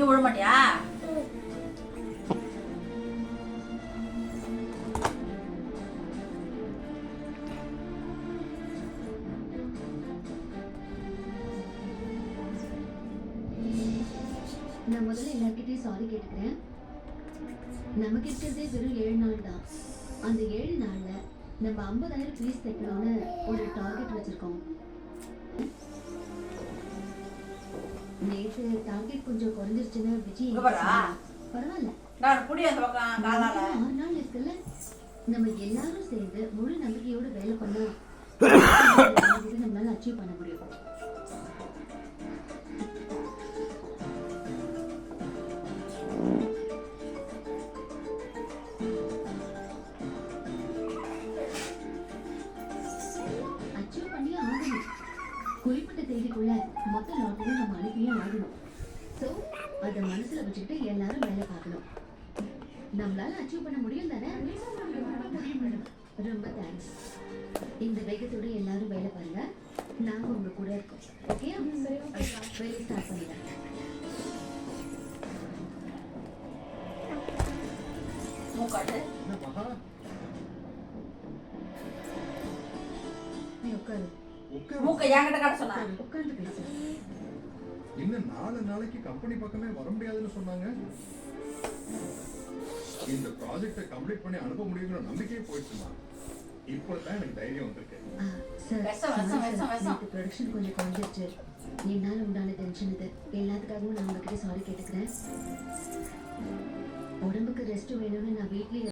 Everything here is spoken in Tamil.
நீ விட மாட்டியா? நான் முதல்ல எல்லார்கிட்டயும் சாரி கேட்டுக்கிறேன். நமக்கு இருக்கிறதே வெறும் 7 நாள் தான். அந்த 7 நாள்ல நம்ம 50,000 பீஸ் தைக்கணும்னு ஒரு டார்கெட் வச்சிருக்கோம். நேற்று டார்கெட் கொஞ்சம் குறைஞ்சிருச்சுன்னு விஜய் பரவாயில்ல. 6 நாள் இருக்குல்ல, நம்ம எல்லாரும் சேர்ந்து முழு நம்பிக்கையோட வேலை பண்ணா நம்மளால அச்சீவ் பண்ண முடியும். அச்சீவ் பண்ணி ஆகணும். குறிப்பிட்ட தேதிக்குள்ள மொத்த லாட்டையும் நம்ம அனுப்பியே ஆகணும். ஸோ அதை மனசுல வச்சுக்கிட்டு எல்லாரும் வேலை பார்க்கணும். நம்மளால அச்சீவ் பண்ண முடியும் தானே? ரொம்ப தேங்க்ஸ். இந்த வேகத்தோட எல்லாரும் வேலை பாருங்க. நாங்க உங்க கூட இருக்கோம். ஓகே, வேலை ஸ்டார்ட் பண்ணிடுறேன். நீ உட்காரு. உட்கார்ந்து பேசு. இன்னும் 4 நாளைக்கு கம்பெனி பக்கமே வர முடியாதுன்னு சொன்னாங்க. இந்த ப்ராஜெக்டை கம்ப்ளீட் பண்ணி அனுப்ப முடியுங்கிற நம்பிக்கையே போயிடுச்சுமா. இப்போதான் எனக்கு தைரியம் வந்திருக்கு. ப்ரொடக்ஷன் கொஞ்சம் குறைஞ்சிருச்சு. என்னால உண்டான டென்ஷன் இது. எல்லாத்துக்காகவும் நான் உங்ககிட்ட சாரி கேட்டுக்கிறேன். உடம்புக்கு ரெஸ்ட் வேணும்னு நான் வீட்லயே